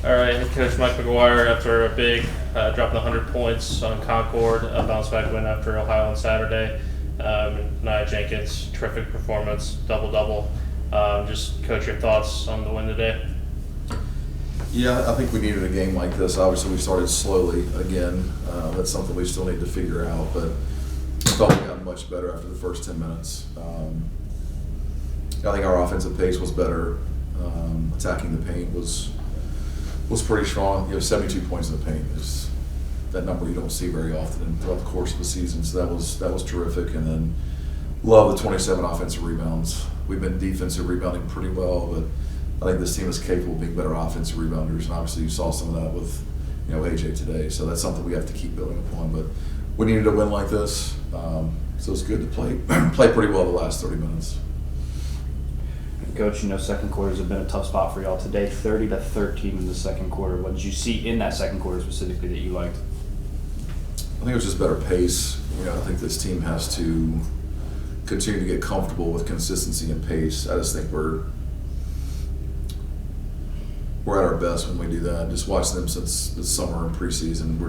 All right, head coach Mike McGuire, after a big dropping 100 points on Concord, a bounce back win after Ohio on Saturday. Anaiah Jenkins, terrific performance, double-double. Just coach, your thoughts on the win today? Yeah, I think we needed a game like this. Obviously, we started slowly again. That's something we still need to figure out, but I thought we got much better after the first 10 minutes. I think our offensive pace was better. Attacking the paint was pretty strong. 72 points in the paint is that number you don't see very often throughout the course of the season. So that was terrific. And then love the 27 offensive rebounds. We've been defensive rebounding pretty well, but I think this team is capable of being better offensive rebounders. And obviously you saw some of that with AJ today. So that's something we have to keep building upon. But we needed a win like this, so it's good to play pretty well the last 30 minutes. Coach, second quarters have been a tough spot for y'all today. 30-13 in the second quarter. What did you see in that second quarter specifically that you liked? I think it was just better pace. I think this team has to continue to get comfortable with consistency and pace. I just think we're at our best when we do that. Just watching them since the summer and preseason,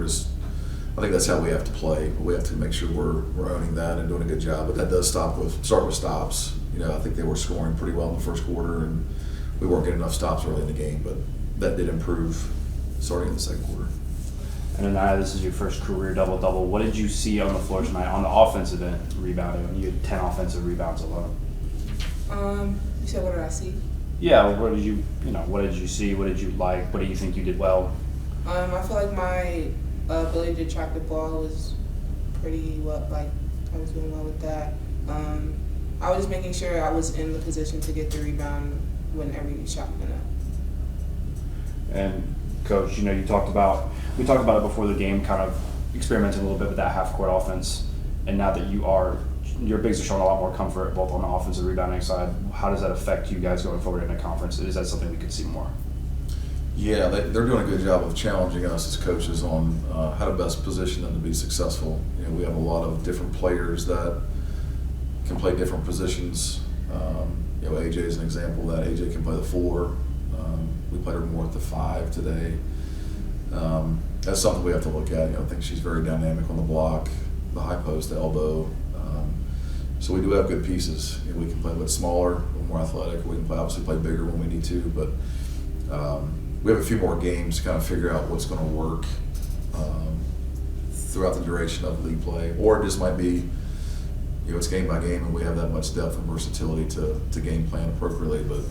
I think that's how we have to play. We have to make sure we're owning that and doing a good job. But that does start with stops. I think they were scoring pretty well in the first quarter, and we weren't getting enough stops early in the game. But that did improve starting in the second quarter. And Anaiah, this is your first career double-double. What did you see on the floor tonight on the offensive end rebounding? You had 10 offensive rebounds alone. You said what did I see? Yeah, what did you see? What did you like? What do you think you did well? I feel like my ability to track the ball was pretty well. I was doing well with that. I was just making sure I was in the position to get the rebound when every shot went up. And Coach, we talked about it before the game, kind of experimenting a little bit with that half-court offense. And now that your bigs are showing a lot more comfort both on the offensive rebounding side, how does that affect you guys going forward in a conference? Is that something we could see more? Yeah, they're doing a good job of challenging us as coaches on how to best position them to be successful. We have a lot of different players that can play different positions. AJ is an example of that. AJ can play the 4. We played her more at the 5 today. That's something we have to look at. I think she's very dynamic on the block, the high post, the elbow. So we do have good pieces. We can play a bit smaller, a little more athletic. We can obviously play bigger when we need to, but we have a few more games to kind of figure out what's going to work throughout the duration of league play, or it just might be, it's game by game, and we have that much depth and versatility to game plan appropriately. But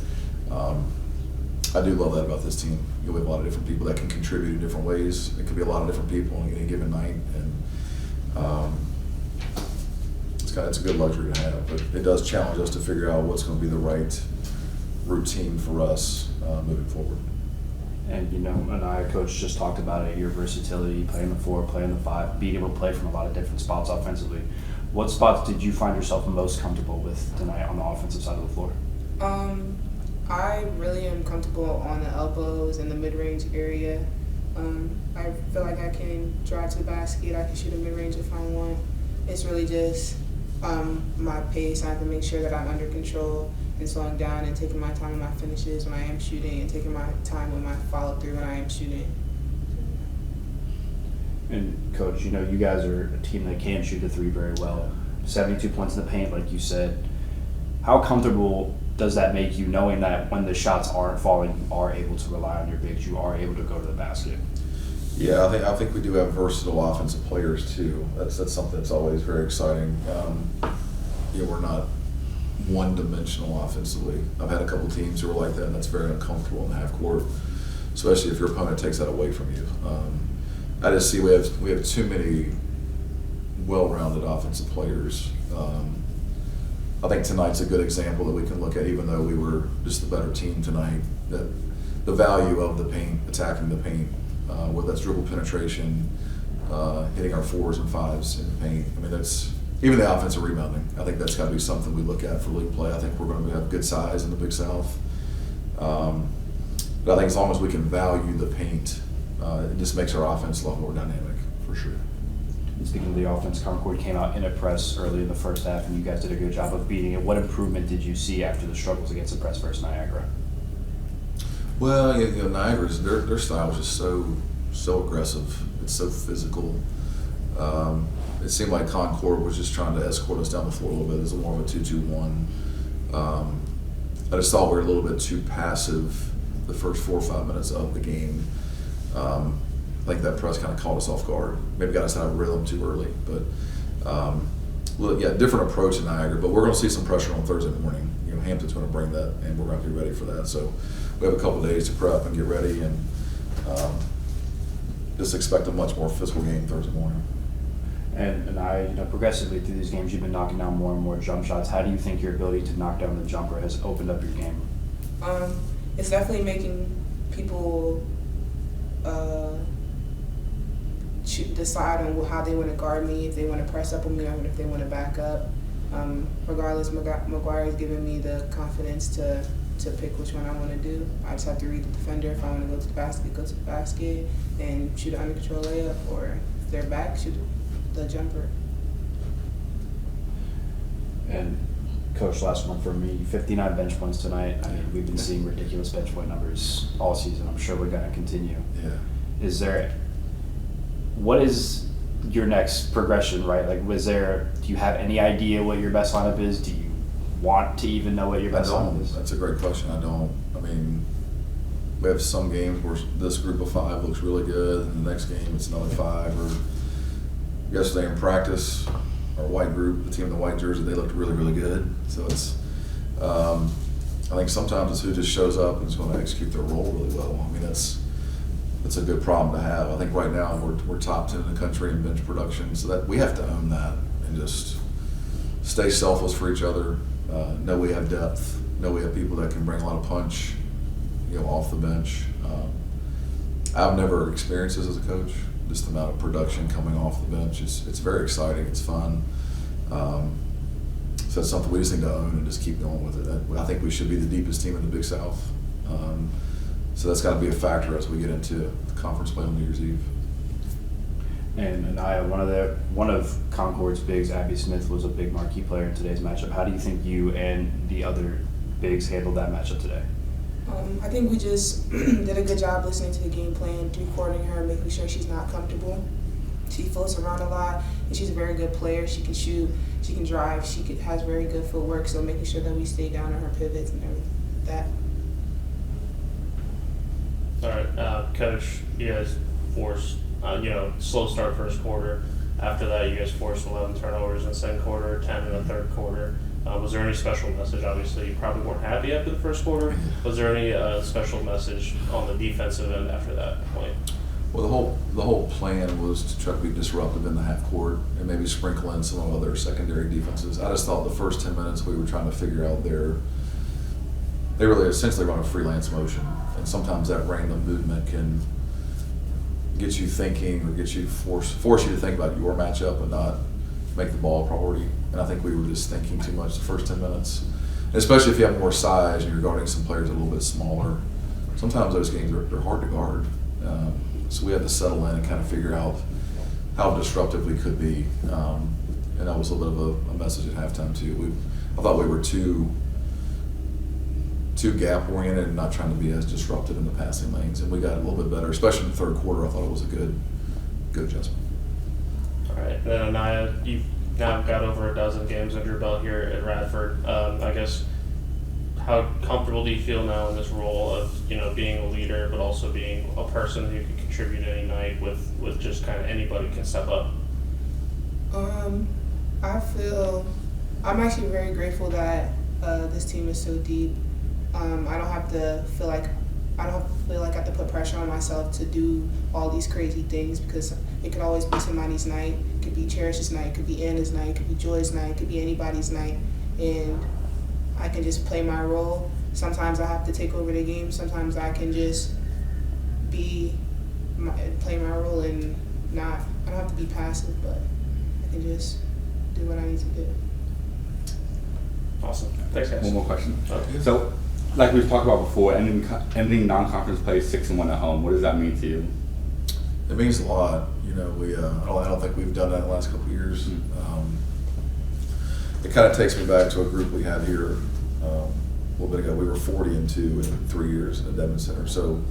I do love that about this team. We have a lot of different people that can contribute in different ways. It could be a lot of different people on any given night, and it's a good luxury to have. But it does challenge us to figure out what's going to be the right routine for us moving forward. And Anaiah, Coach just talked about it, your versatility, playing the 4, playing the 5, being able to play from a lot of different spots offensively. What spots did you find yourself most comfortable with tonight on the offensive side of the floor? I really am comfortable on the elbows and the mid-range area. I feel like I can drive to the basket, I can shoot a mid-range if I want. It's really just my pace. I have to make sure that I'm under control and slowing down and taking my time with my finishes when I am shooting and taking my time with my follow-through when I am shooting. And Coach, you guys are a team that can shoot the 3 very well. 72 points in the paint, like you said. How comfortable does that make you, knowing that when the shots aren't falling, you are able to rely on your bigs, you are able to go to the basket? Yeah, I think we do have versatile offensive players too. That's something that's always very exciting. We're not one-dimensional offensively. I've had a couple teams who are like that, and that's very uncomfortable in the half court, especially if your opponent takes that away from you. I just see we have too many well-rounded offensive players. I think tonight's a good example that we can look at, even though we were just the better team tonight, that the value of the paint, attacking the paint, whether that's dribble penetration, hitting our 4s and 5s in the paint. That's even the offensive rebounding. I think that's got to be something we look at for league play. I think we're going to have good size in the Big South. But I think as long as we can value the paint, it just makes our offense a lot more dynamic, for sure. And speaking of the offense, Concord came out in a press early in the first half, and you guys did a good job of beating it. What improvement did you see after the struggles against the press versus Niagara? Well, Niagara's their style is just so aggressive. It's so physical. It seemed like Concord was just trying to escort us down the floor a little bit. It was more of a 2-2-1. I just thought we were a little bit too passive the first 4 or 5 minutes of the game. I think that press kind of caught us off guard. Maybe got us out of rhythm too early. But different approach in Niagara. But we're going to see some pressure on Thursday morning. Hampton's going to bring that, and we're going to be ready for that. So we have a couple of days to prep and get ready, and just expect a much more physical game Thursday morning. And progressively through these games, you've been knocking down more and more jump shots. How do you think your ability to knock down the jumper has opened up your game? It's definitely making people decide on how they want to guard me, if they want to press up on me, or if they want to back up. Regardless, McGuire has given me the confidence to pick which one I want to do. I just have to read the defender. If I want to go to the basket, and shoot an under control layup, or if they're back, shoot the jumper. And Coach, last one for me, 59 bench points tonight. I mean, we've been seeing ridiculous bench point numbers all season. I'm sure we're going to continue. Yeah. What is your next progression, right? Like, do you have any idea what your best lineup is? Do you want to even know what your best lineup is? That's a great question. I don't. I mean, we have some games where this group of 5 looks really good, and the next game it's another 5. Or yesterday in practice, our white group, the team in the white jersey, they looked really, really good. So it's, I think sometimes it's who just shows up and is going to execute their role really well. I mean, that's a good problem to have. I think right now we're top 10 in the country in bench production, so that we have to own that and just stay selfless for each other. Know we have depth. Know we have people that can bring a lot of punch, off the bench. I've never experienced this as a coach. Just the amount of production coming off the bench. It's very exciting. It's fun. So that's something we just need to own and just keep going with it. I think we should be the deepest team in the Big South. So that's got to be a factor as we get into the conference play on New Year's Eve. And Anaiah, one of Concord's bigs, Abby Smith, was a big marquee player in today's matchup. How do you think you and the other bigs handled that matchup today? I think we just did a good job listening to the game plan, recording her, making sure she's not comfortable. She floats around a lot, and she's a very good player. She can shoot, she can drive, has very good footwork, so making sure that we stay down on her pivots and everything that. All right, Coach, you guys forced, slow start first quarter. After that, you guys forced 11 turnovers in the second quarter, 10 in the third quarter. Was there any special message? Obviously, you probably weren't happy after the first quarter. Was there any special message on the defensive end after that point? Well, the whole plan was to try to be disruptive in the half court and maybe sprinkle in some other secondary defenses. I just thought the first 10 minutes we were trying to figure out they really essentially run a freelance motion, and sometimes that random movement can get you thinking or get you force you to think about your matchup and not make the ball a priority. And I think we were just thinking too much the first 10 minutes, especially if you have more size and you're guarding some players a little bit smaller. Sometimes those games are hard to guard. So we had to settle in and kind of figure out how disruptive we could be. And that was a little bit of a message at halftime too. I thought we were too gap oriented and not trying to be as disruptive in the passing lanes. And we got a little bit better, especially in the third quarter. I thought it was a good adjustment. All right, and then Anaiah, you've now got over a dozen games under your belt here at Radford. I guess, how comfortable do you feel now in this role of being a leader, but also being a person who can contribute any night with just kind of anybody can step up? I'm actually very grateful that this team is so deep. I don't have to feel like I have to put pressure on myself to do all these crazy things, because it could always be somebody's night. It could be Cherish's night, it could be Anna's night, it could be Joy's night, it could be anybody's night, and I can just play my role. Sometimes I have to take over the game. Sometimes I can just play my role and I don't have to be passive, but I can just do what I need to do. Awesome. Thanks, guys. One more question. Okay. So, like we've talked about before, ending non-conference play 6-1 at home. What does that mean to you? It means a lot. I don't think we've done that in the last couple of years. It kind of takes me back to a group we had here little bit ago. We were 40-2 in 3 years in the Dedmon Center. So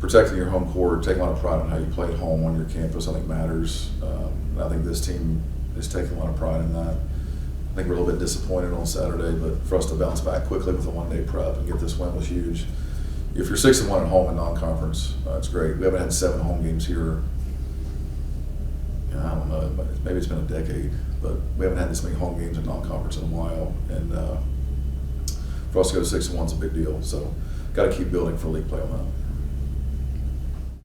protecting your home court, taking a lot of pride in how you play at home on your campus, I think matters. And I think this team is taking a lot of pride in that. I think we're a little bit disappointed on Saturday, but for us to bounce back quickly with a one-day prep and get this win was huge. If you're 6-1 at home in non-conference, it's great. We haven't had 7 home games here. I don't know, maybe it's been a decade, but we haven't had this many home games in non-conference in a while. And for us to go to 6-1 is a big deal. So got to keep building for league play on that.